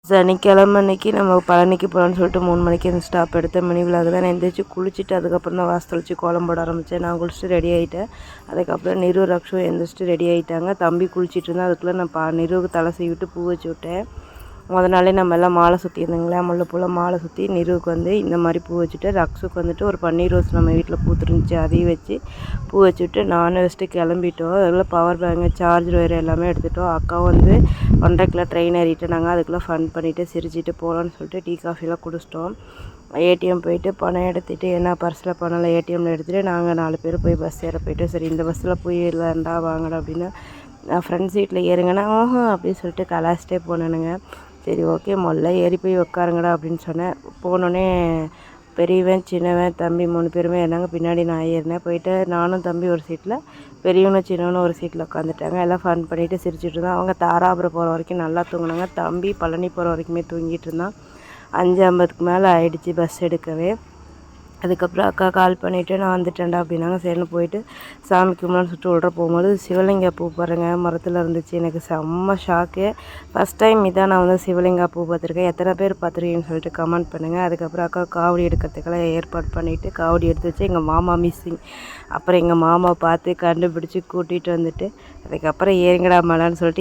சனிக்கிழமை அன்னைக்கு நம்ம பழனிக்கு போகலான்னு சொல்லிட்டு 3 மணிக்கு அந்த ஸ்டாப் எடுத்தேன். மினி விலாக் தான். நான் எந்திரிச்சு குளிச்சுட்டு அதுக்கப்புறம் தான் வாசல் தெளிச்சு கோலம் போட ஆரம்பித்தேன். நான் குளிச்சுட்டு ரெடி ஆகிட்டேன். அதுக்கப்புறம் நிரு ரக்ஷும் எந்திரிச்சிட்டு ரெடி ஆகிட்டாங்க. தம்பி குளிச்சுட்டு இருந்தால் அதுக்குள்ளே நான் நிருவுக்கு தலை சீவிட்டு பூ வச்சு விட்டேன். நாளே நம்ம எல்லாம் மாலை சுற்றியிருந்தோங்களா, முல்லைப்பூவில் மாலை சுற்றி நிருவுக்கு வந்து இந்த மாதிரி பூ வச்சுட்டு, ரக்ஸுக்கு வந்துட்டு ஒரு பன்னீர் ரோஸ் நம்ம வீட்டில் பூத்துருந்துச்சு அதையும் வச்சு பூ வச்சுட்டு நானும் வச்சுட்டு கிளம்பிட்டோம். அதில் பவர் பேங்கு சார்ஜர் ஒயர் எல்லாமே எடுத்துகிட்டோம். அக்கா வந்து 1.5 கிலோ ட்ரெயின் ஏறிட்டு நாங்கள் அதுக்குள்ளே ஃபன் பண்ணிவிட்டு சிரிச்சிட்டு போகலான்னு சொல்லிட்டு டீ காஃபிலாம் குடிச்சிட்டோம். ஏடிஎம் போயிட்டு பணம் எடுத்துகிட்டு என்ன பர்ஸில் பணம் ஏடிஎம்மில் எடுத்துகிட்டு நாங்கள் 4 பேர் போய் பஸ் ஏற போயிட்டு, சரி இந்த பஸ்ஸில் போயிடலாண்டா வாங்கடா அப்படின்னு நான் ஃப்ரெண்ட்ஸ் வீட்டில் ஏறுங்கன்னா அப்படின்னு சொல்லிட்டு கலாச்சிட்டே போனேனுங்க. சரி ஓகே முதல்ல ஏறி போய் உட்காருங்கடா அப்படின்னு சொன்னேன். போனோடனே பெரியவன் சின்னவன் தம்பி 3 பேருமே ஏறினாங்க. பின்னாடி நான் ஏறினேன். போயிட்டு நானும் தம்பி ஒரு சீட்டில், பெரியவனும் சின்னவனும் ஒரு சீட்டில் உட்காந்துட்டாங்க. எல்லாம் ஃபன் பண்ணிவிட்டு சிரிச்சிட்டு இருந்தோம். அவங்க தாராபுரம் போகிற வரைக்கும் நல்லா தூங்கினாங்க. தம்பி பழனி போகிற வரைக்குமே தூங்கிட்டு இருந்தான். 5:50க்கு மேலே ஆகிடுச்சி பஸ் எடுக்கவே. அதுக்கப்புறம் அக்கா கால் பண்ணிவிட்டு நான் வந்துட்டேன்டா அப்படின்னாங்க. சரின்னு போயிட்டு சாமி கும்பிடலான்னு சொல்லிட்டு உள்ள போகும்போது சிவலிங்கா பூ பாருங்க மரத்தில் இருந்துச்சு. எனக்கு செம்ம ஷாக்கு. ஃபஸ்ட் டைம் இதான் நான் வந்து சிவலிங்கா பூ பார்த்துருக்கேன். எத்தனை பேர் பார்த்துருக்கீங்கன்னு சொல்லிட்டு கமெண்ட் பண்ணுங்கள். அதுக்கப்புறம் அக்கா காவடி எடுக்கிறதுக்கெல்லாம் ஏற்பாடு பண்ணிவிட்டு காவடி எடுத்து வச்சு எங்கள் மாமா மிஸ்ஸிங். அப்புறம் எங்கள் மாமா பார்த்து கண்டுபிடிச்சி கூட்டிகிட்டு வந்துட்டு அதுக்கப்புறம் ஏறுங்கடா மலைன்னு சொல்லிட்டு